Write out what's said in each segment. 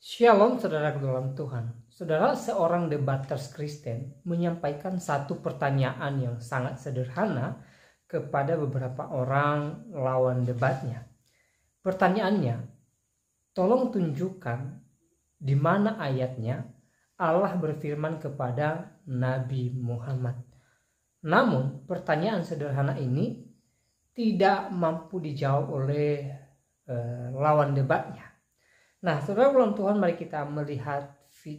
Shalom saudara dalam Tuhan. Saudara, seorang debaters Kristen menyampaikan satu pertanyaan yang sangat sederhana kepada beberapa orang lawan debatnya. Pertanyaannya, tolong tunjukkan di mana ayatnya Allah berfirman kepada Nabi Muhammad. Namun, pertanyaan sederhana ini tidak mampu dijawab oleh lawan debatnya. Nah, saudara dalam Tuhan, mari kita melihat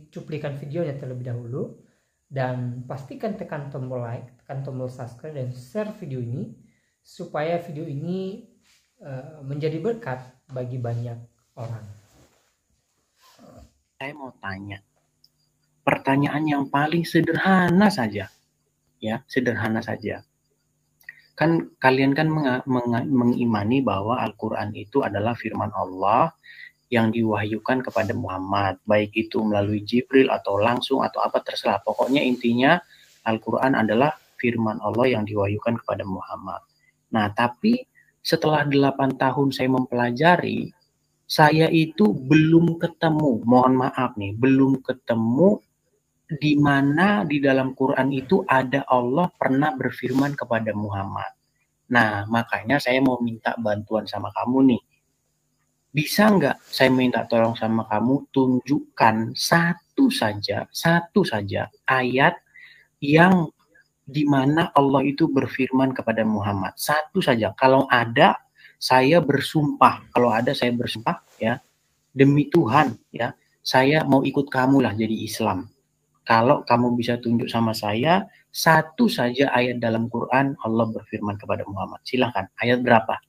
cuplikan videonya terlebih dahulu. Dan pastikan tekan tombol like, tekan tombol subscribe, dan share video ini supaya video ini menjadi berkat bagi banyak orang. Saya mau tanya, pertanyaan yang paling sederhana saja, ya, sederhana saja. Kan kalian kan mengimani bahwa Al-Quran itu adalah firman Allah yang diwahyukan kepada Muhammad, baik itu melalui Jibril atau langsung atau apa terserah. Pokoknya intinya Al-Quran adalah firman Allah yang diwahyukan kepada Muhammad. Nah, tapi setelah 8 tahun saya mempelajari, saya itu belum ketemu, mohon maaf nih, belum ketemu di mana di dalam Quran itu ada Allah pernah berfirman kepada Muhammad. Nah, makanya saya mau minta bantuan sama kamu nih. Bisa nggak saya minta tolong sama kamu tunjukkan satu saja ayat yang dimana Allah itu berfirman kepada Muhammad. Satu saja. Kalau ada, saya bersumpah. Kalau ada, saya bersumpah, ya, demi Tuhan, ya, saya mau ikut kamu lah jadi Islam. Kalau kamu bisa tunjuk sama saya satu saja ayat dalam Quran Allah berfirman kepada Muhammad. Silahkan. Ayat berapa?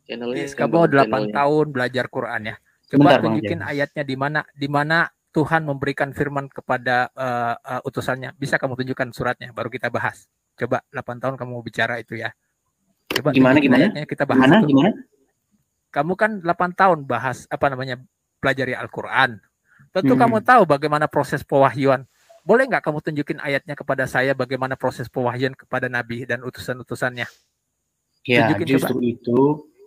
Kamu 8 tahun belajar Quran ya. Coba tunjukin ayatnya di mana Tuhan memberikan firman kepada utusannya. Bisa kamu tunjukkan suratnya baru kita bahas. Coba 8 tahun kamu bicara itu ya. Coba gimana ayatnya kita bahas. Gimana? Kamu kan 8 tahun bahas pelajari Al-Quran. Tentu kamu tahu bagaimana proses pewahyuan. Boleh nggak kamu tunjukin ayatnya kepada saya bagaimana proses pewahyuan kepada Nabi dan utusan-utusannya? Ya, tunjukin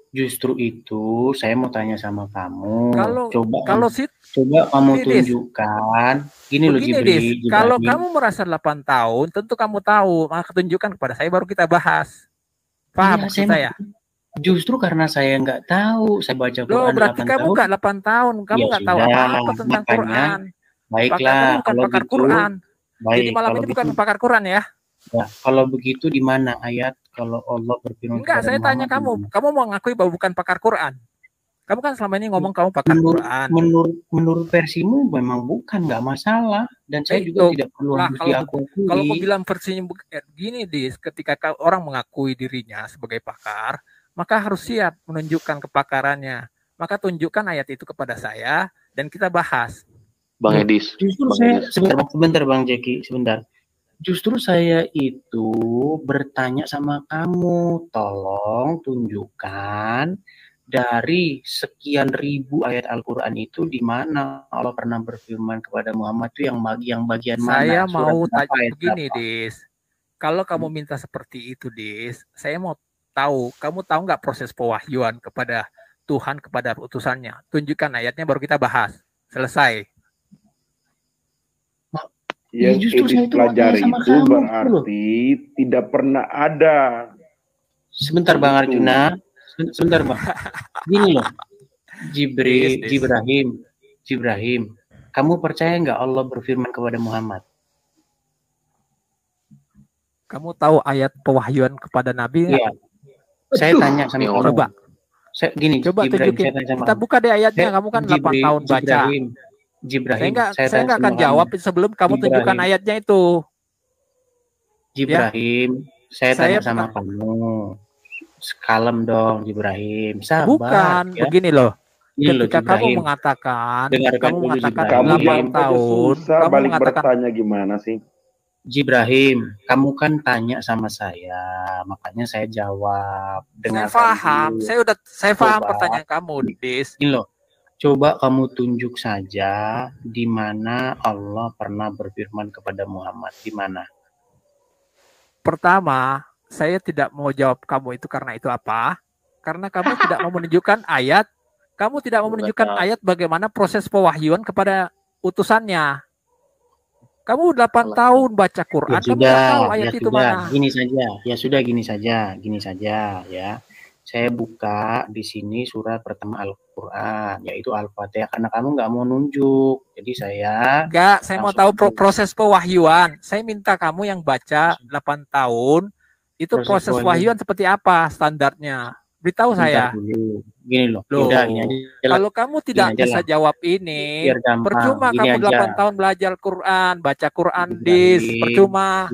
Justru itu saya mau tanya sama kamu. Coba kamu tunjukkan. Gini loh Jibril. Kalau kamu merasa 8 tahun, tentu kamu tahu. Maka tunjukkan kepada saya baru kita bahas. Paham maksud saya? Justru karena saya nggak tahu, saya baca Quran 8 tahun. Berarti kamu nggak 8 tahun, kamu nggak tahu apa-apa tentang Quran. Baiklah, kamu bukan pakar Quran. Jadi malam ini bukan pakar Quran ya. Ya, kalau begitu di mana ayat kalau Allah berfirman? Enggak, saya tanya kamu mau ngakui bahwa bukan pakar Quran? Kamu kan selama ini ngomong kamu pakar Quran. Menurut versimu memang bukan, nggak masalah. Dan saya juga tidak perlu harus diakui. Kalau kau bilang versinya gini, ketika orang mengakui dirinya sebagai pakar, maka harus siap menunjukkan kepakarannya. Maka tunjukkan ayat itu kepada saya dan kita bahas. Bang Edis. Sebentar Bang Jeki, sebentar. Justru saya itu bertanya sama kamu, tolong tunjukkan dari sekian ribu ayat Al-Quran itu di mana Allah pernah berfirman kepada Muhammad itu yang bagian mana? Saya mau tanya begini, Dis. Kalau kamu minta seperti itu, Dis, saya mau tahu, kamu tahu nggak proses pewahyuan kepada Tuhan kepada utusannya? Tunjukkan ayatnya baru kita bahas. Selesai. Yang Edis pelajari itu berarti tidak pernah ada. Sebentar Bang Arjuna, sebentar Bang. Gini loh, Jibrahim, kamu percaya nggak Allah berfirman kepada Muhammad? Kamu tahu ayat pewahyuan kepada Nabi nggak? Iya. Saya tanya sama kamu. Coba. Coba tunjukin. Kita buka deh ayatnya. Kamu kan 8 tahun baca. Jibrahim, saya nggak akan jawab sebelum kamu tunjukkan ayatnya itu. Jibrahim, ya? Saya tanya sama kamu. Kalem dong, Jibrahim. Sabar. Bukan, ya? Begini loh. Ketika Jibrahim, kamu mengatakan 8 tahun, kamu mengatakan bertanya gimana sih? Jibrahim, kamu kan tanya sama saya, makanya saya jawab. Saya paham, saya paham pertanyaan kamu, Dis. Ini loh. Coba kamu tunjuk saja di mana Allah pernah berfirman kepada Muhammad. Di mana? Pertama, saya tidak mau jawab kamu itu karena itu apa? Karena kamu tidak mau menunjukkan ayat Kamu tidak mau menunjukkan ayat bagaimana proses pewahyuan kepada utusannya. Kamu 8 tahun baca Quran, kamu nggak tahu ayat itu mana. Gini saja ya. Saya buka di sini surat pertama Al-Quran, yaitu Al-Fatihah, karena kamu nggak mau nunjuk. Jadi saya mau tahu proses pewahyuan. Saya minta kamu yang baca 8 tahun, itu proses pewahyuan seperti apa standarnya. Beritahu saya. Dulu. Gini loh. Kalau kamu tidak bisa jawab ini, percuma kamu 8 tahun belajar Quran, baca Quran dis, percuma.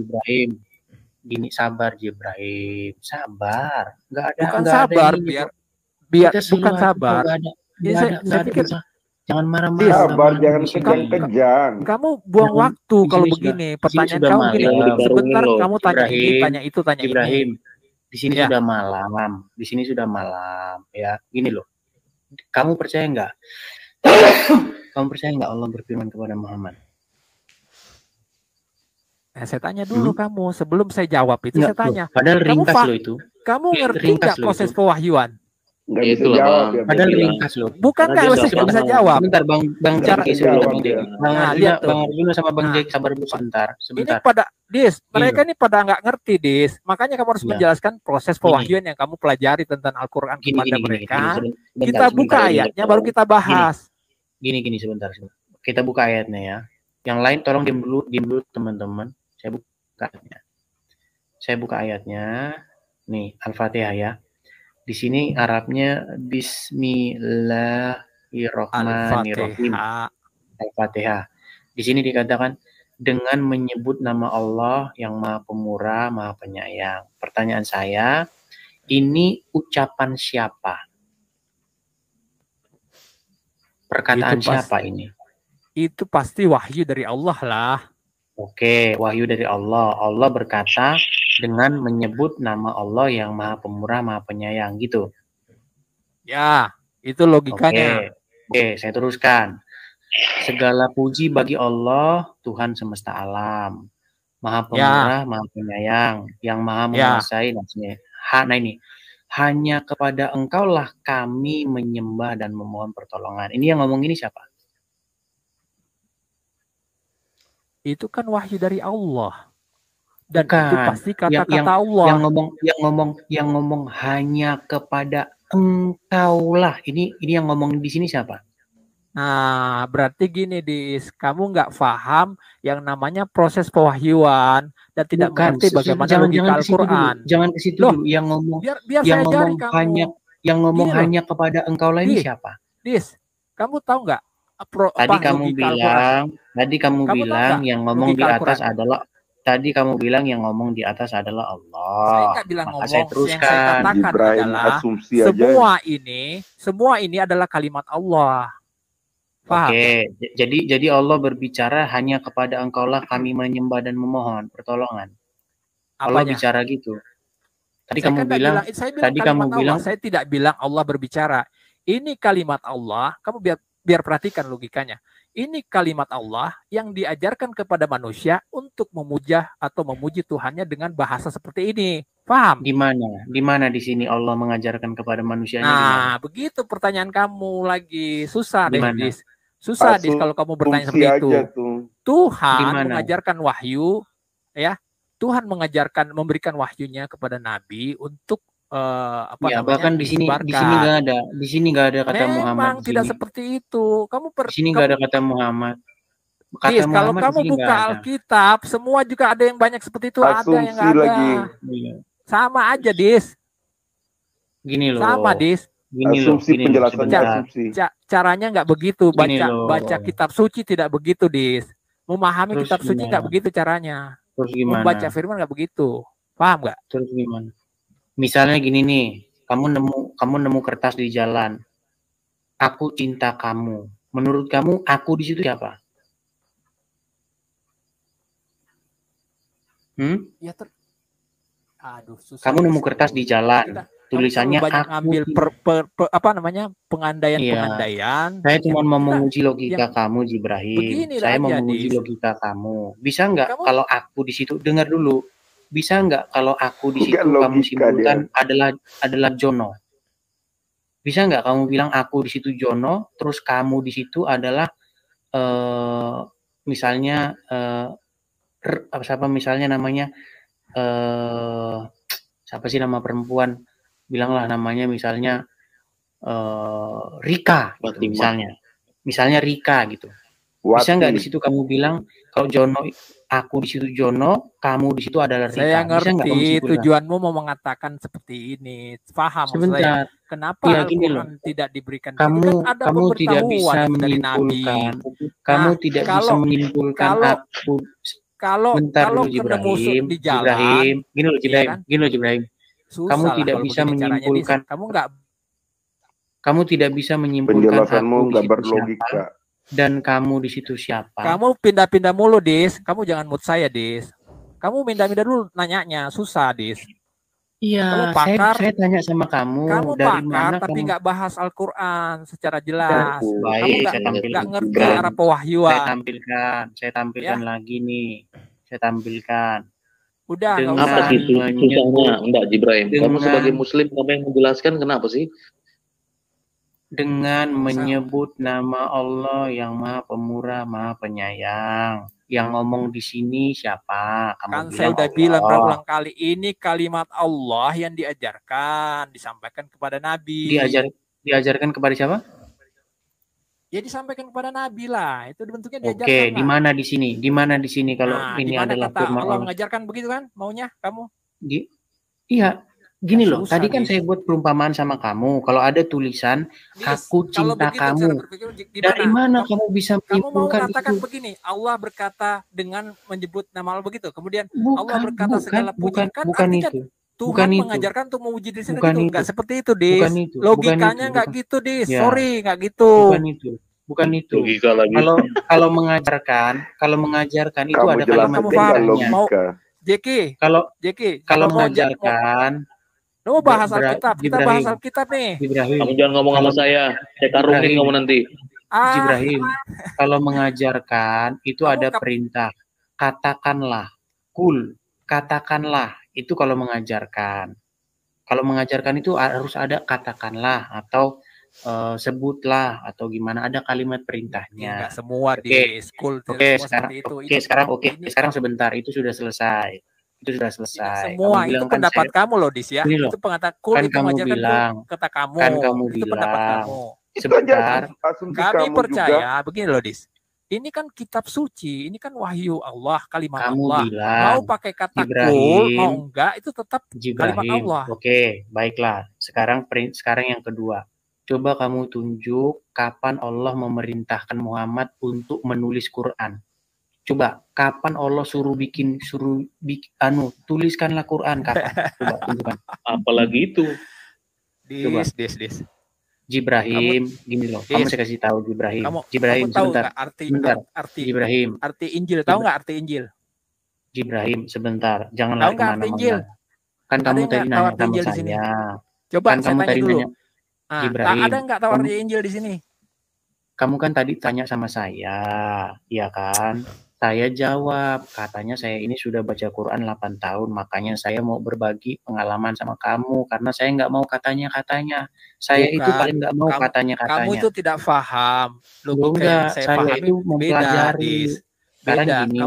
Gini, sabar Jibrahim, sabar. Nggak ada. Bukan sabar, biar bukan sabar. Saya pikir jangan marah-marah. Sabar, jangan kejang-kejang. Kamu buang waktu kalau begini. Pertanyaan kamu gini, sebentar kamu tanya ini, tanya itu, tanya Ibrahim, ini. Di sini sudah malam. Di sini sudah malam. Ya, gini loh. Kamu percaya nggak? Kamu percaya nggak Allah berfirman kepada Muhammad? Nah, saya tanya dulu kamu sebelum saya jawab itu. Saya tanya. Padahal ringkas loh itu. Kamu ngerti nggak proses pewahyuan? Nggak bisa jawab ya. Padahal ringkas loh. Bukan nggak bisa jawab. Sebentar Bang Jaki sebelum Bang Arjuna sama Bang Jaki sabar dulu sebentar. Ini pada mereka ini pada nggak ngerti makanya kamu harus menjelaskan proses pewahyuan yang kamu pelajari tentang Al-Quran kepada mereka. Kita buka ayatnya baru kita bahas. Gini sebentar. Kita buka ayatnya ya. Yang lain tolong diam dulu teman-teman. Saya buka ayatnya. Nih, Al-Fatihah ya. Di sini Arabnya Bismillahirrahmanirrahim. Al-Fatihah. Di sini dikatakan dengan menyebut nama Allah yang Maha Pemurah, Maha Penyayang. Pertanyaan saya, ini ucapan siapa? Perkataan siapa ini? Itu pasti wahyu dari Allah lah. Oke, wahyu dari Allah. Allah berkata dengan menyebut nama Allah yang Maha Pemurah, Maha Penyayang gitu. Ya, itu logikanya. Oke, saya teruskan. Segala puji bagi Allah, Tuhan semesta alam. Maha Pemurah, Maha Penyayang, yang Maha menguasai. Nah ini, hanya kepada Engkaulah kami menyembah dan memohon pertolongan. Ini yang ngomong ini siapa? Itu kan wahyu dari Allah. Dan itu pasti kata-kata Allah. Yang ngomong hanya kepada Engkaulah. Ini yang ngomong di sini siapa? Nah, berarti gini kamu nggak paham yang namanya proses pewahyuan dan tidak mengerti bagaimana logika Al-Quran. Jangan ke situ dulu. Yang ngomong hanya kepada Engkaulah ini siapa? Kamu tahu nggak? Tadi kamu bilang yang ngomong di atas adalah Allah. Saya nggak bilang ngomong. Saya teruskan. Yang saya katakan adalah semua ini adalah kalimat Allah. Paham? Oke, jadi Allah berbicara hanya kepada Engkaulah kami menyembah dan memohon pertolongan. Allah bicara gitu. Tadi kamu bilang saya tidak bilang Allah berbicara. Ini kalimat Allah. Kamu biar perhatikan logikanya. Ini kalimat Allah yang diajarkan kepada manusia untuk memuja atau memuji Tuhannya dengan bahasa seperti ini. Paham? Di mana di sini Allah mengajarkan kepada manusianya? Nah, begitu pertanyaan kamu lagi. Susah deh, Dis. Susah, Dis, kalau kamu bertanya seperti itu. Tuhan mengajarkan wahyu, ya. Tuhan memberikan wahyunya kepada Nabi untuk bahkan di sini nggak ada kata Muhammad. Memang tidak seperti itu. Di sini nggak ada kata Muhammad. Kalau kamu buka Alkitab, semua juga ada yang banyak seperti itu, ada yang nggak ada. Sama aja, Dis. Gini loh. Sama, Dis. Caranya nggak begitu. Baca kitab suci tidak begitu, Dis. Memahami kitab suci nggak begitu caranya. Terus gimana? Membaca firman nggak begitu. Paham nggak? Terus gimana? Misalnya gini nih, kamu nemu kertas di jalan. Aku cinta kamu. Menurut kamu aku di situ siapa? Susah. Kamu nemu kertas di jalan. Tulisannya banyak ngambil pengandaian. Saya cuma mau menguji logika kamu, Jibrahim. Saya mau menguji logika kamu. Bisa nggak kalau aku di situ? Dengar dulu. Bisa nggak kalau aku di situ kamu simpulkan adalah Jono? Bisa nggak kamu bilang aku di situ Jono, terus kamu di situ adalah misalnya siapa misalnya namanya siapa sih nama perempuan? Bilanglah namanya misalnya Rika gitu, misalnya Rika gitu. Bisa nggak di situ kamu bilang kalau Jono, aku di situ Jono, kamu di situ adalah Rika? Saya ngerti tujuanmu mau mengatakan seperti ini. Paham sebentar. saya. Kenapa Al-Quran tidak diberikan? Kamu, kan ada kamu tidak bisa dari Nabi. Kamu tidak bisa menyimpulkan kalau Jibrahim, di jalan, gini loh Jibrahim. Kamu tidak bisa menyimpulkan. Kamu tidak bisa menyimpulkan penjelasanmu nggak berlogika. Dan kamu di situ siapa? Kamu pindah-pindah mulu, Dis. Kamu jangan mood saya, Dis. Kamu pindah-pindah dulu nanyanya, susah, Dis. Iya, saya tanya sama kamu dari mana tapi nggak bahas Al-Quran secara jelas. Baik, kamu nggak ngerti arah pewahyuan. Saya tampilkan lagi nih. Saya tampilkan. Udah, apa sih susahnya? Enggak, Jibrahim. Kamu sebagai Muslim, kamu yang menjelaskan kenapa sih? Dengan menyebut nama Allah yang Maha Pemurah, Maha Penyayang. Yang ngomong di sini siapa? Kan saya udah bilang berulang kali, ini kalimat Allah yang diajarkan, disampaikan kepada Nabi. Diajarkan kepada siapa? Ya disampaikan kepada Nabi lah. Itu bentuknya diajarkan. Oke, di mana di sini? Di mana di sini kalau ini adalah firman Allah mengajarkan begitu kan? Maunya kamu? Iya. Gini loh, tadi kan saya buat perumpamaan sama kamu. Kalau ada tulisan, aku cinta kamu. Dari mana kamu bisa menyimpulkan itu? Kamu mau mengatakan begini, Allah berkata dengan menyebut nama Allah begitu. Kemudian Allah berkata segala puji. Bukan itu. Tuhan mengajarkan untuk memuji diri sendiri. Enggak seperti itu, Dis. Logikanya enggak gitu, Dis. Sorry, enggak gitu. Bukan itu. Kalau mengajarkan itu ada kalimatnya. Jeki, kalau mengajarkan mau bahas Alkitab, kita bahas Alkitab nih. Jibrahim. Kamu jangan ngomong sama saya karungin kamu nanti. Jibrahim, kalau mengajarkan itu ada perintah. Katakanlah, katakanlah, itu kalau mengajarkan. Kalau mengajarkan itu harus ada katakanlah atau sebutlah atau gimana, ada kalimat perintahnya. Enggak semua di school sekarang sebentar, itu sudah selesai. Itu sudah selesai. Semua itu pendapat kamu loh, Dis ya. Itu pengatakan kan kamu bilang, kata kamu. Kan kamu itu bilang. Pendapat kamu. Sebentar. Kami percaya juga. Begini loh, Dis. Ini kan kitab suci, ini kan wahyu Allah, kalimat kamu Allah. Bilang, mau pakai kata kul, mau enggak, itu tetap kalimat Allah. Oke, baiklah. Sekarang yang kedua. Coba kamu tunjuk kapan Allah memerintahkan Muhammad untuk menulis Quran. Coba kapan Allah suruh tuliskanlah Quran kapan? Coba tunjukkan. Apalagi itu. Dis. Jibrahim, gini loh. Kamu saya kasih tahu Jibrahim. Jibrahim sebentar. Arti Jibrahim. Arti Injil, tahu nggak arti Injil? Jibrahim sebentar. Jangan lari kemana-mana. Kan kamu tadi nanya sama saya. Coba kan kamu tadi nanya. Jibrahim. Ada nggak tahu arti Injil di sini? Kamu kan tadi tanya sama saya, ya kan? Saya jawab, katanya saya ini sudah baca Quran 8 tahun, makanya saya mau berbagi pengalaman sama kamu, karena saya nggak mau katanya-katanya. Saya itu paling nggak mau katanya-katanya. Kamu itu tidak paham. Enggak, saya itu mempelajari. Sekarang gini.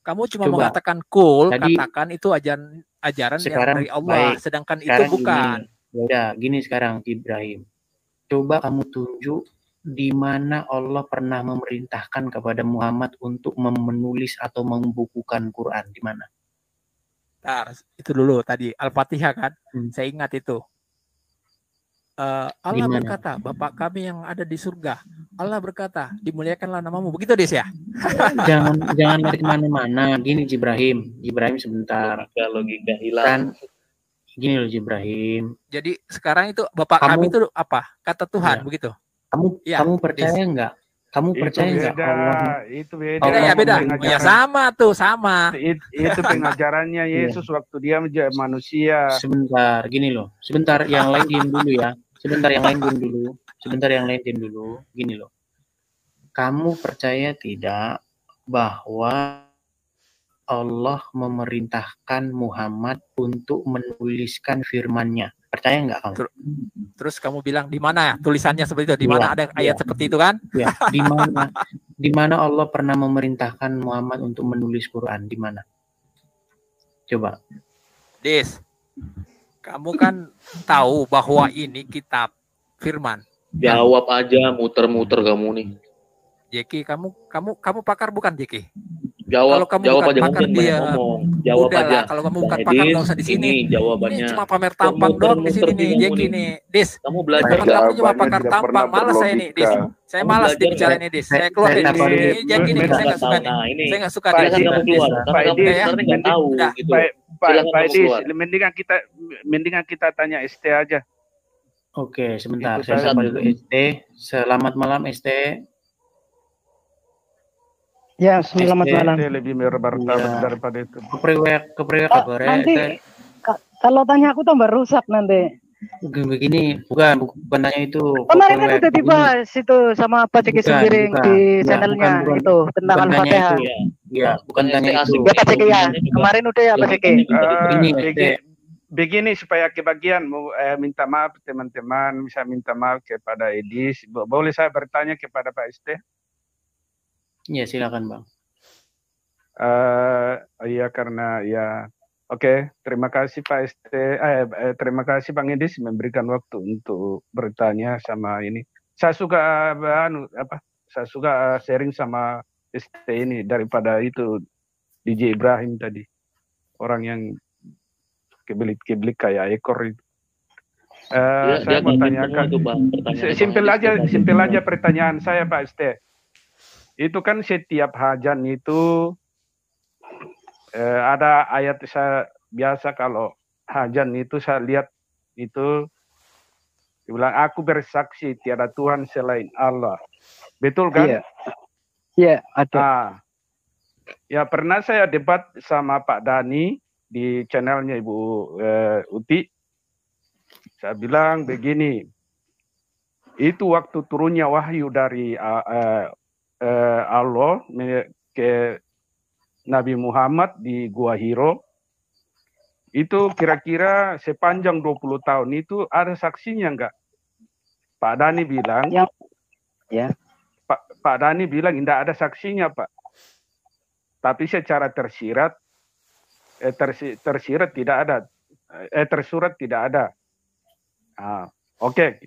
Kamu cuma mengatakan katakan itu ajaran dari Allah, sedangkan itu bukan. Udah, gini sekarang Ibrahim. Coba kamu tunjuk di mana Allah pernah memerintahkan kepada Muhammad untuk menulis atau membukukan Quran, di mana? Itu dulu tadi Al-Fatihah kan? Saya ingat itu. Allah berkata, Bapa kami yang ada di surga. Allah berkata, dimuliakanlah namamu. Begitu, Des ya? jangan lari kemana-mana. Gini Jibrahim sebentar. Logika hilang. Gini loh Jibrahim. Jadi sekarang itu Bapak kami itu apa? Kata Tuhan, begitu. Kamu percaya nggak? Kamu percaya nggak Allah? Itu beda. Beda. Ya sama. Itu pengajarannya Yesus waktu dia menjadi manusia. Sebentar, gini loh. Sebentar, yang lain diam dulu ya. Sebentar, yang lain diam dulu. Gini loh. Kamu percaya tidak bahwa Allah memerintahkan Muhammad untuk menuliskan firman-Nya? Percaya nggak kamu? Terus kamu bilang di mana tulisannya seperti itu? Di mana ada ayat seperti itu kan? Ya, di mana Allah pernah memerintahkan Muhammad untuk menulis Quran? Di mana? Coba. Dis, kamu kan tahu bahwa ini kitab firman. Jawab aja, muter-muter kamu nih. Jeki, kamu pakar bukan Jeki? Jawab, kalau kamu jawab bukan aja, pakar dia ngomong. Jawab udah aja. Lah, kalau kamu bukan pakar nggak usah di sini. Ini jawabannya. Ini cuma pamer tampang doang di sini nih, Jeki nih. Dis, kamu belajar. kamu cuma pakar tampang, malas saya nih, Dis. Saya malas bicara ini, Dis. Saya keluar dari sini. Jeki nih, saya nggak suka nih. Saya nggak suka Silakan kamu keluar. Karena kamu sebenarnya nggak tahu gitu. Pak Dis, mendingan kita tanya ST aja. Oke, sebentar. Saya sapa dulu ST. Selamat malam ST. Ya, selamat malam. Lebih bermartabat daripada itu. Kepriwek kabar. Nanti kalau tanya aku tambah rusak nanti. Begini, bukan tanya itu. Kemarin kan udah dibahas itu sama Pak Ceki Sembiring di channelnya itu tentang Al-Fatihah. Iya, bukan tanya itu. Ya Pak Ceki ya. Kemarin udah ya Pak Ceki. Begini supaya kebagian minta maaf teman-teman, bisa minta maaf kepada Edis. Boleh saya bertanya kepada Pak ST? Ya silakan Bang. Iya karena ya oke, terima kasih Pak ST. Terima kasih Bang Edis memberikan waktu untuk bertanya sama ini. Saya suka saya suka sharing sama ST ini daripada itu DJ Ibrahim tadi, orang yang kebelit-kebelit kayak ekor itu. Saya mau tanyakan, simpel aja pertanyaan saya Pak ST. Itu kan setiap hajan itu ada ayat saya biasa kalau hajan itu saya lihat itu dibilang aku bersaksi tiada Tuhan selain Allah. Betul kan? Iya, ada. Ya pernah saya debat sama Pak Dani di channelnya Ibu Uti. Saya bilang begini, itu waktu turunnya wahyu dari Allah ke Nabi Muhammad di Gua Hiro, itu kira-kira sepanjang 20 tahun itu ada saksinya enggak? Pak Dani bilang, Pak Dani bilang tidak ada saksinya Pak. Tapi secara tersirat tidak ada, tersurat tidak ada. Oke.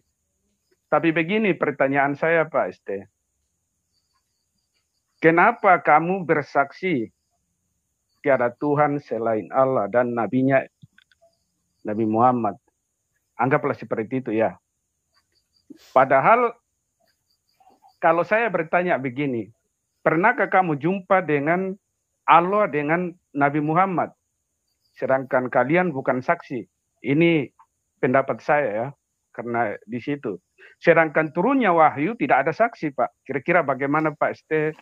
Tapi begini pertanyaan saya Pak ST. Kenapa kamu bersaksi tiada Tuhan selain Allah dan nabinya Nabi Muhammad? Anggaplah seperti itu ya. Padahal kalau saya bertanya begini, pernahkah kamu jumpa dengan Allah dengan Nabi Muhammad? Sedangkan kalian bukan saksi. Ini pendapat saya ya, karena di situ. Sedangkan turunnya wahyu tidak ada saksi Pak. Kira-kira bagaimana Pak ST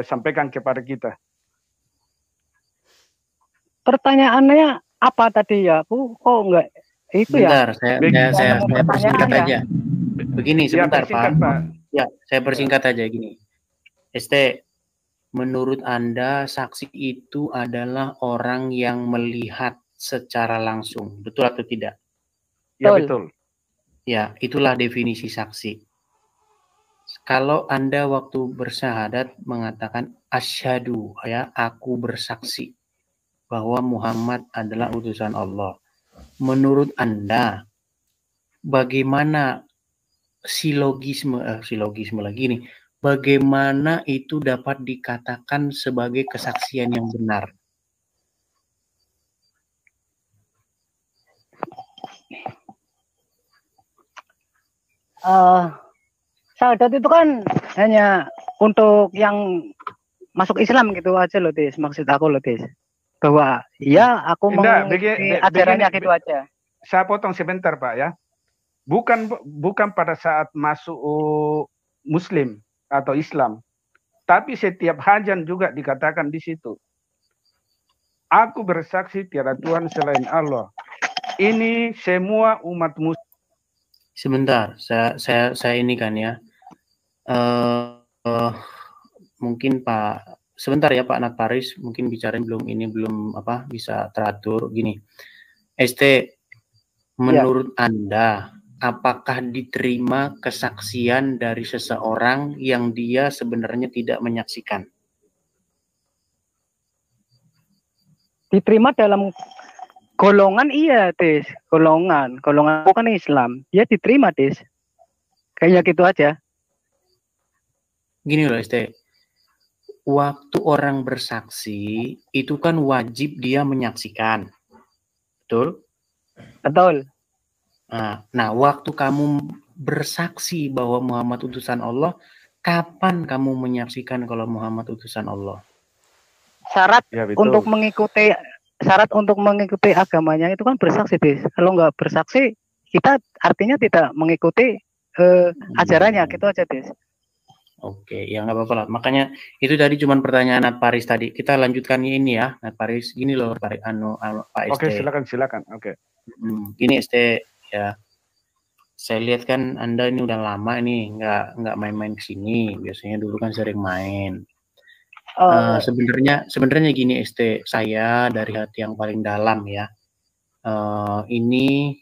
sampaikan kepada kita? Pertanyaannya apa tadi ya? Aku kok enggak itu bentar, ya? Saya persingkat aja. Begini sebentar Pak. Ya, saya persingkat aja gini. ST, menurut Anda saksi itu adalah orang yang melihat secara langsung, betul atau tidak? Ya betul. Ya, itulah definisi saksi. Kalau Anda waktu bersyahadat mengatakan asyhadu, ya, aku bersaksi bahwa Muhammad adalah utusan Allah. Menurut Anda, bagaimana silogisme lagi nih? Bagaimana itu dapat dikatakan sebagai kesaksian yang benar? Syahadat itu kan hanya untuk yang masuk Islam gitu aja loh, Tis. Maksud aku loh, Tis. Bahwa ya aku mengikuti ajarannya gitu aja. Saya potong sebentar Pak ya. Bukan pada saat masuk Muslim atau Islam. Tapi setiap hajan juga dikatakan di situ. Aku bersaksi tiada Tuhan selain Allah. Ini semua umat muslim. Sebentar, saya ini kan ya. Mungkin Pak, sebentar ya Pak Nat Paris, mungkin bicara belum bisa teratur gini. ST, menurut Anda, apakah diterima kesaksian dari seseorang yang dia sebenarnya tidak menyaksikan? Diterima dalam golongan iya, Tis. Golongan bukan Islam. Dia diterima, Tis. Kayaknya gitu aja. Gini loh, ST. Waktu orang bersaksi, itu kan wajib dia menyaksikan. Betul? Betul. Nah, waktu kamu bersaksi bahwa Muhammad utusan Allah, kapan kamu menyaksikan kalau Muhammad utusan Allah? Syarat untuk mengikuti agamanya itu kan bersaksi, Tis. Kalau nggak bersaksi, kita artinya tidak mengikuti ajarannya, gitu aja, Tis. Oke, ya nggak apa-apa lah. Makanya itu tadi cuma pertanyaan Nat Paris tadi. Kita lanjutkan ini ya, Nat Paris. Gini loh, Pak ST. Oke, silakan. Oke. Gini ST ya. Saya lihat kan Anda ini udah lama nih, nggak main-main kesini. Biasanya dulu kan sering main. Sebenarnya gini ST, saya dari hati yang paling dalam ya. Ini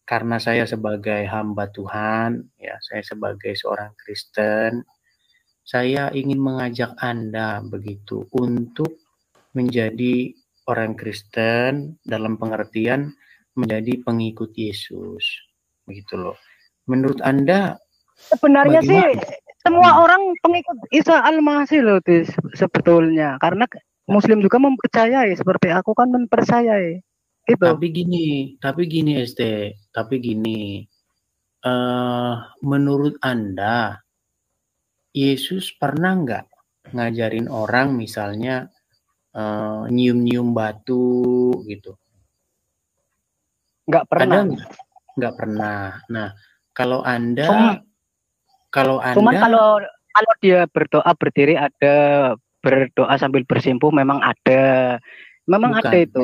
karena saya sebagai hamba Tuhan, ya, saya sebagai seorang Kristen. Saya ingin mengajak Anda begitu untuk menjadi orang Kristen dalam pengertian menjadi pengikut Yesus. Begitu loh. Menurut Anda sebenarnya bagaimana? Sih semua orang pengikut Isa Al-Masih loh, Tis, sebetulnya. Karena Muslim juga mempercayai seperti aku kan mempercayai. Gitu. Tapi gini ST, menurut Anda Yesus pernah nggak ngajarin orang misalnya nyium-nyium batu gitu? Nggak pernah. Nggak pernah. Nah, kalau Anda cuman kalau dia berdoa berdiri ada, berdoa sambil bersimpuh memang ada. Memang bukan, ada itu.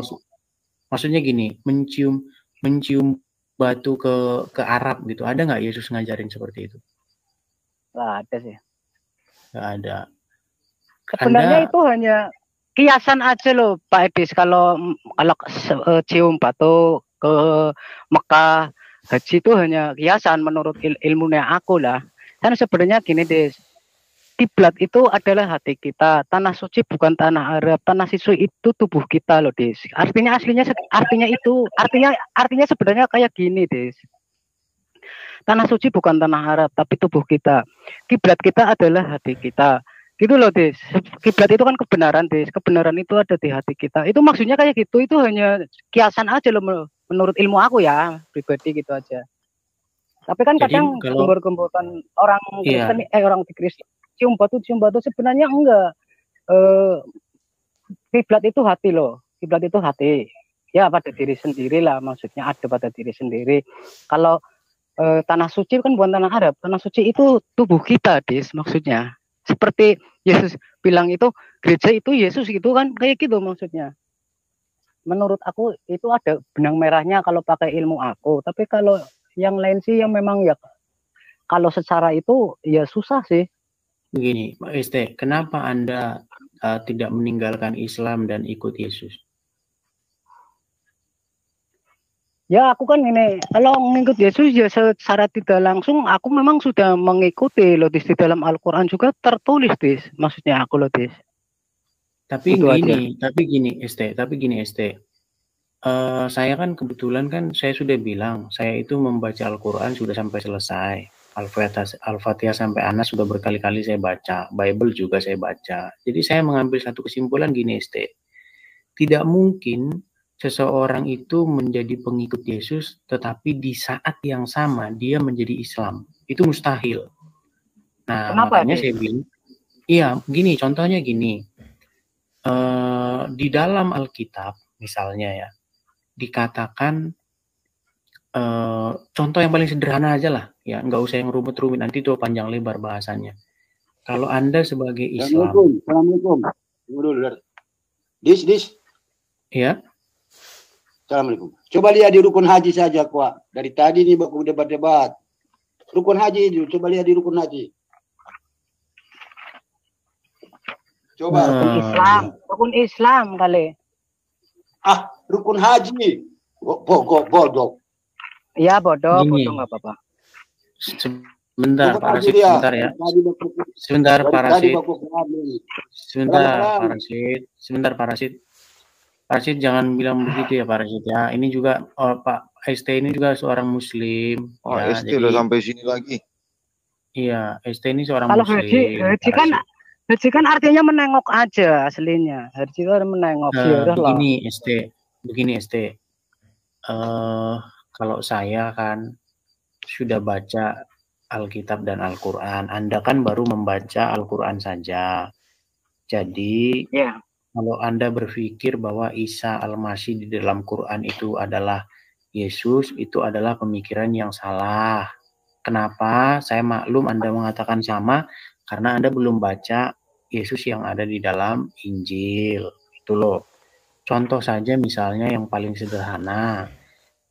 Maksudnya gini, mencium batu ke Arab gitu. Ada nggak Yesus ngajarin seperti itu? Nggak ada sih. Nggak ada. Sebenarnya itu hanya kiasan aja loh, Pak Edis. Kalau cium batu ke Mekah haji itu hanya kiasan menurut ilmunya aku lah. Kan sebenarnya gini, Des. Kiblat itu adalah hati kita. Tanah suci bukan tanah Arab. Tanah suci itu tubuh kita loh, Des. Artinya sebenarnya kayak gini, Des. Tanah suci bukan tanah Arab, tapi tubuh kita. Kiblat kita adalah hati kita. Gitu loh, Des. Kiblat itu kan kebenaran, Des. Kebenaran itu ada di hati kita. Itu maksudnya kayak gitu. Itu hanya kiasan aja loh menurut ilmu aku ya, pribadi gitu aja. Tapi kan kadang gembor-gemborkan orang Kristen, orang di Kristen cium batu sebenarnya enggak. Kiblat itu hati loh. Kiblat itu hati. Ya pada diri sendiri lah, maksudnya ada pada diri sendiri. Kalau tanah suci kan bukan tanah Arab. Tanah suci itu tubuh kita, Dis, maksudnya. Seperti Yesus bilang itu gereja itu Yesus itu kan kayak gitu maksudnya. Menurut aku itu ada benang merahnya kalau pakai ilmu aku. Tapi kalau yang lain sih yang memang ya kalau secara itu ya susah sih. Begini, Pak ST, kenapa Anda tidak meninggalkan Islam dan ikut Yesus? Ya aku kan ini, kalau mengikut Yesus ya secara tidak langsung aku memang sudah mengikuti loh, di dalam Al-Quran juga tertulis, Dis. Maksudnya aku loh, Dis. Tapi gini ST. Saya kan kebetulan kan saya sudah bilang, saya itu membaca Al-Quran sudah sampai selesai. Al-Fatihah sampai Anas sudah berkali-kali saya baca. Bible juga saya baca. Jadi saya mengambil satu kesimpulan gini ST. Tidak mungkin seseorang itu menjadi pengikut Yesus, tetapi di saat yang sama dia menjadi Islam. Itu mustahil. Nah, kenapa, makanya saya bilang, iya, gini, contohnya gini. Di dalam Alkitab, misalnya ya, dikatakan, contoh yang paling sederhana aja lah, ya, nggak usah yang rumit-rumit, nanti itu panjang lebar bahasannya. Kalau Anda sebagai Islam. Assalamualaikum. Dis. Ya. Assalamualaikum. Coba lihat di rukun haji saja, Kuak. Dari tadi nih baku debat-debat. Rukun haji itu, coba lihat di rukun haji. Coba. Rukun Islam kali. Rukun haji. Bodoh. Iya bodoh nggak apa-apa. Sebentar Pak Rashid, sebentar ya. Sebentar Pak Rashid. Sebentar Pak Rashid. Pak Rashid jangan bilang begitu ya Pak Rashid ya. Ini juga Pak ST ini juga seorang Muslim. Oh ya, ST udah sampai sini lagi. Iya, ST ini seorang Kalau Muslim. Haji kan artinya menengok aja aslinya. Haji itu menengok. Begini ST. Kalau saya kan sudah baca Alkitab dan Al-Quran. Anda kan baru membaca Al-Quran saja. Jadi kalau Anda berpikir bahwa Isa Al-Masih di dalam Quran itu adalah Yesus, itu adalah pemikiran yang salah. Kenapa? Saya maklum Anda mengatakan sama, karena Anda belum baca Yesus yang ada di dalam Injil. Itu loh. Contoh saja misalnya yang paling sederhana.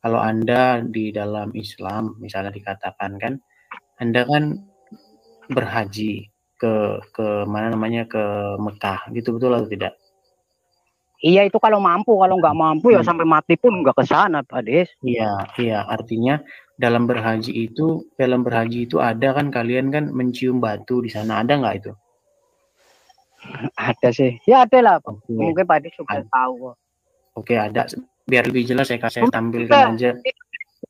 Kalau Anda di dalam Islam, misalnya dikatakan kan, Anda kan berhaji ke mana namanya, ke Mekah, gitu betul atau tidak? Iya itu kalau mampu, kalau nggak mampu ya sampai mati pun nggak ke sana Pak Des. Iya, artinya dalam berhaji itu ada kan, kalian kan mencium batu di sana, ada nggak itu? Ada sih, ya ada lah Pak. Mungkin Pak Des sudah tahu. Oke, ada. Biar lebih jelas saya tampilkan aja.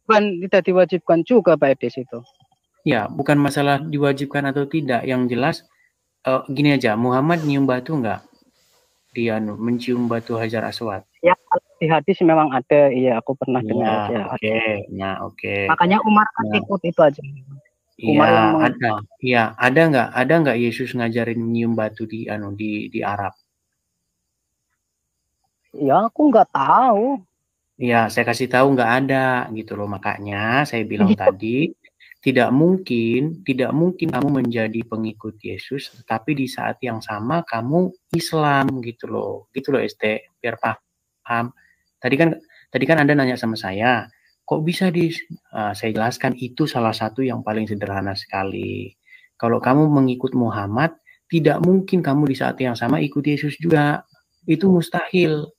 Tidak diwajibkan juga Pak Des itu. Ya, bukan masalah diwajibkan atau tidak. Yang jelas gini aja, Muhammad nyium batu nggak? Dia mencium batu Hajar Aswad. Ya, di hadis memang ada. Iya, aku pernah dengar aja. Oke. Makanya Umar kan ikut itu aja. Iya, ada nggak Yesus ngajarin nyium batu di Arab? Ya, aku nggak tahu. Ya, saya kasih tahu nggak ada gitu loh. Makanya saya bilang tadi, tidak mungkin kamu menjadi pengikut Yesus, tapi di saat yang sama kamu Islam gitu loh ST, biar paham. Tadi kan Anda nanya sama saya, kok bisa saya jelaskan itu salah satu yang paling sederhana sekali. Kalau kamu mengikut Muhammad, tidak mungkin kamu di saat yang sama ikut Yesus juga, itu mustahil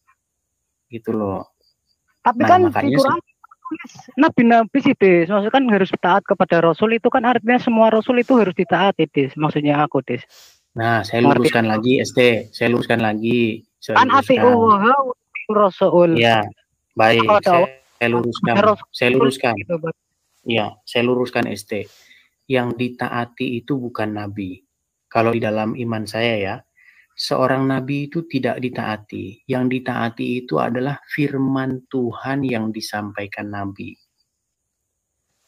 gitu loh. Tapi kan makanya Nabi sih Des, maksudnya kan harus taat kepada Rasul, itu kan artinya semua Rasul itu harus ditaati Des, maksudnya aku Des. Nah, saya luruskan lagi ST, Kan Rasul. Ya, baik, saya luruskan. Ya, saya luruskan ST. Yang ditaati itu bukan Nabi. Kalau di dalam iman saya ya, seorang nabi itu tidak ditaati. Yang ditaati itu adalah firman Tuhan yang disampaikan nabi.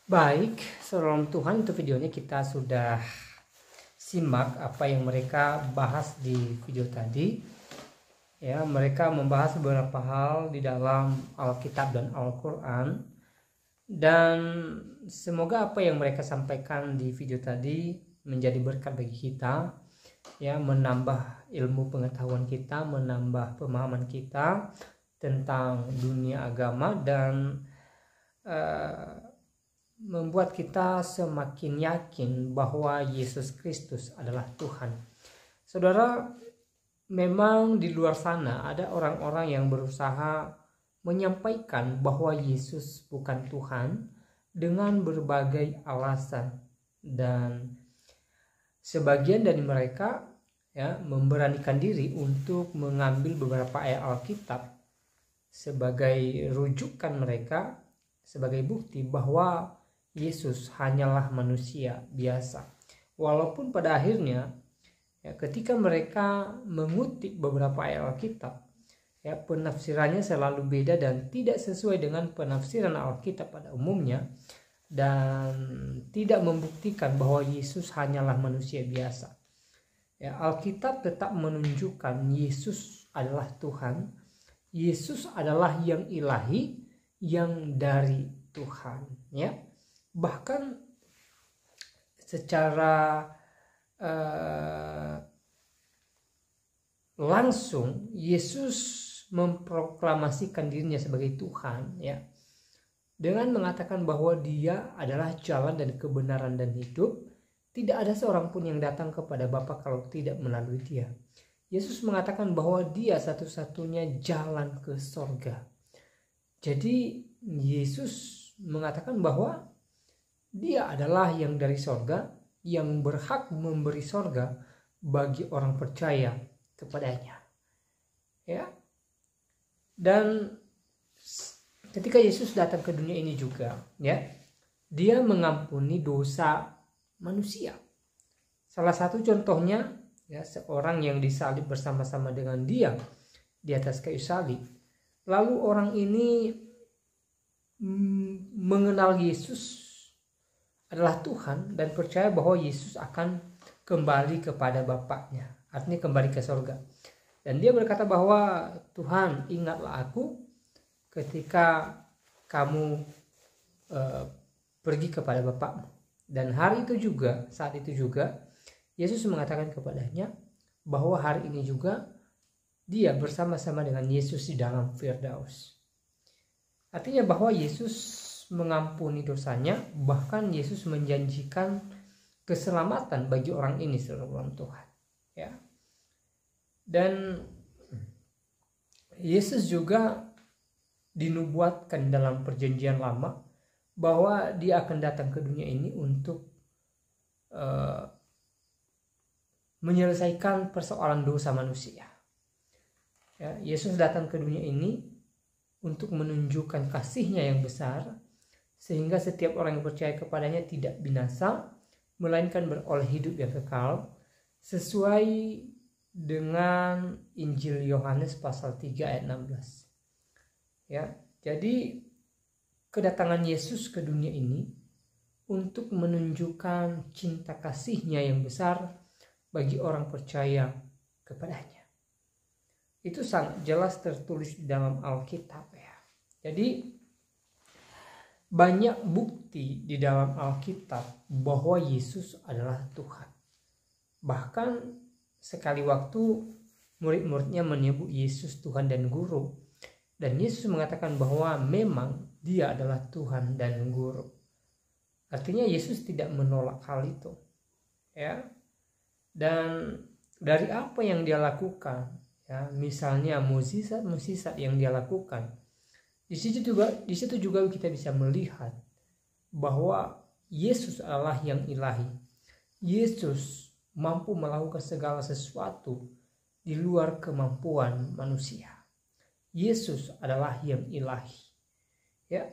Baik, saudara Tuhan, itu videonya kita sudah simak apa yang mereka bahas di video tadi. Ya, mereka membahas beberapa hal di dalam Alkitab dan Al-Quran. Dan semoga apa yang mereka sampaikan di video tadi menjadi berkat bagi kita. Ya, menambah ilmu pengetahuan kita, menambah pemahaman kita tentang dunia agama, dan membuat kita semakin yakin bahwa Yesus Kristus adalah Tuhan. Saudara, memang di luar sana ada orang-orang yang berusaha menyampaikan bahwa Yesus bukan Tuhan dengan berbagai alasan, dan sebagian dari mereka ya memberanikan diri untuk mengambil beberapa ayat Alkitab sebagai rujukan mereka, sebagai bukti bahwa Yesus hanyalah manusia biasa. Walaupun pada akhirnya ya, ketika mereka mengutip beberapa ayat Alkitab, ya penafsirannya selalu beda dan tidak sesuai dengan penafsiran Alkitab pada umumnya, dan tidak membuktikan bahwa Yesus hanyalah manusia biasa. Ya, Alkitab tetap menunjukkan Yesus adalah Tuhan. Yesus adalah yang ilahi, yang dari Tuhan. Ya, bahkan secara langsung Yesus memproklamasikan dirinya sebagai Tuhan. Ya, dengan mengatakan bahwa Dia adalah jalan dan kebenaran dan hidup. Tidak ada seorang pun yang datang kepada Bapa kalau tidak melalui Dia. Yesus mengatakan bahwa Dia satu-satunya jalan ke sorga. Jadi Yesus mengatakan bahwa dia adalah yang dari sorga, yang berhak memberi sorga bagi orang percaya kepadanya. Ya. Dan ketika Yesus datang ke dunia ini juga, ya, dia mengampuni dosa manusia. Salah satu contohnya, ya, seorang yang disalib bersama-sama dengan dia di atas kayu salib. Lalu orang ini mengenal Yesus adalah Tuhan dan percaya bahwa Yesus akan kembali kepada Bapaknya, artinya kembali ke surga. Dan dia berkata bahwa Tuhan, ingatlah aku ketika kamu pergi kepada Bapakmu. Dan hari itu juga, saat itu juga Yesus mengatakan kepadanya bahwa hari ini juga dia bersama-sama dengan Yesus di dalam Firdaus. Artinya bahwa Yesus mengampuni dosanya, bahkan Yesus menjanjikan keselamatan bagi orang ini, saudara Tuhan. Ya. Dan Yesus juga dinubuatkan dalam perjanjian lama bahwa dia akan datang ke dunia ini untuk menyelesaikan persoalan dosa manusia. Ya, Yesus datang ke dunia ini untuk menunjukkan kasih-Nya yang besar, sehingga setiap orang yang percaya kepadanya tidak binasa, melainkan beroleh hidup yang kekal, sesuai dengan Injil Yohanes pasal 3 ayat 16. Ya, jadi kedatangan Yesus ke dunia ini untuk menunjukkan cinta kasih-Nya yang besar bagi orang percaya kepadanya. Itu sangat jelas tertulis di dalam Alkitab, ya. Jadi banyak bukti di dalam Alkitab bahwa Yesus adalah Tuhan. Bahkan sekali waktu murid-muridnya menyebut Yesus Tuhan dan Guru. Dan Yesus mengatakan bahwa memang dia adalah Tuhan dan Guru. Artinya Yesus tidak menolak hal itu. Ya. Dan dari apa yang dia lakukan, ya, misalnya mukjizat yang dia lakukan, di situ juga kita bisa melihat bahwa Yesus adalah yang ilahi. Yesus mampu melakukan segala sesuatu di luar kemampuan manusia. Yesus adalah yang ilahi. Ya.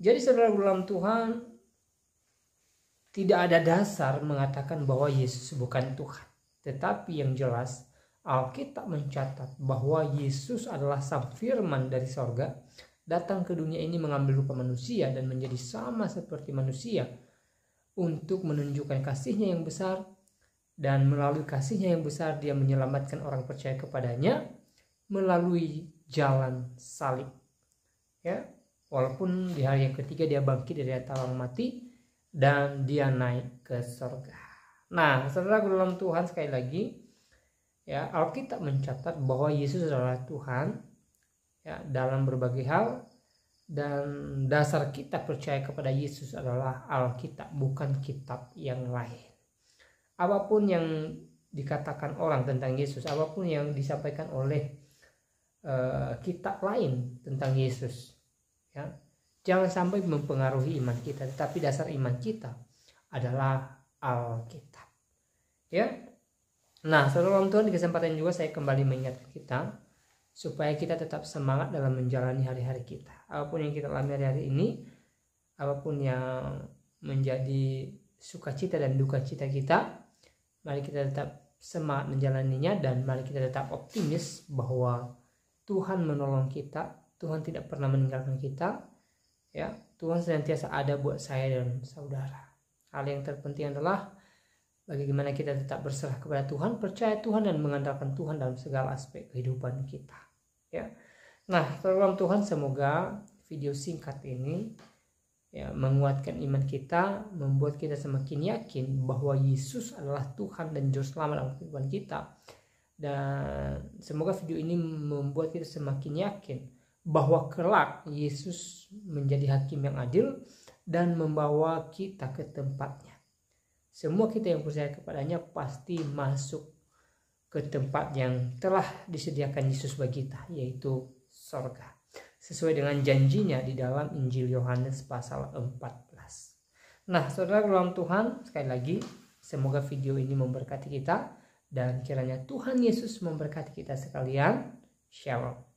Jadi saudara dalam Tuhan, tidak ada dasar mengatakan bahwa Yesus bukan Tuhan. Tetapi yang jelas Alkitab mencatat bahwa Yesus adalah Sang Firman dari sorga, datang ke dunia ini mengambil rupa manusia dan menjadi sama seperti manusia untuk menunjukkan kasih-Nya yang besar, dan melalui kasih-Nya yang besar dia menyelamatkan orang percaya kepadanya melalui jalan salib. Ya, walaupun di hari yang ketiga dia bangkit dari antara orang mati dan dia naik ke surga. Nah, saudara dalam Tuhan, sekali lagi, ya, Alkitab mencatat bahwa Yesus adalah Tuhan, ya, dalam berbagai hal, dan dasar kita percaya kepada Yesus adalah Alkitab, bukan kitab yang lain. Apapun yang dikatakan orang tentang Yesus, apapun yang disampaikan oleh kitab lain tentang Yesus, ya, jangan sampai mempengaruhi iman kita, tetapi dasar iman kita adalah Alkitab. Ya. Nah, saudara Tuhan, di kesempatan juga saya kembali mengingatkan kita supaya kita tetap semangat dalam menjalani hari-hari kita. Apapun yang kita alami hari-hari ini, apapun yang menjadi sukacita dan duka cita kita, mari kita tetap semangat menjalaninya, dan mari kita tetap optimis bahwa Tuhan menolong kita, Tuhan tidak pernah meninggalkan kita. Ya, Tuhan senantiasa ada buat saya dan saudara. Hal yang terpenting adalah bagaimana kita tetap berserah kepada Tuhan, percaya Tuhan, dan mengandalkan Tuhan dalam segala aspek kehidupan kita. Ya. Nah, dalam Tuhan, semoga video singkat ini, ya, menguatkan iman kita, membuat kita semakin yakin bahwa Yesus adalah Tuhan dan Juru Selamat dalam kehidupan kita. Dan semoga video ini membuat kita semakin yakin bahwa kelak Yesus menjadi hakim yang adil dan membawa kita ke tempatnya. Semua kita yang percaya kepadanya pasti masuk ke tempat yang telah disediakan Yesus bagi kita, yaitu surga. sesuai dengan janjinya di dalam Injil Yohanes pasal 14. Nah, saudara dalam Tuhan, sekali lagi semoga video ini memberkati kita dan kiranya Tuhan Yesus memberkati kita sekalian. Shalom.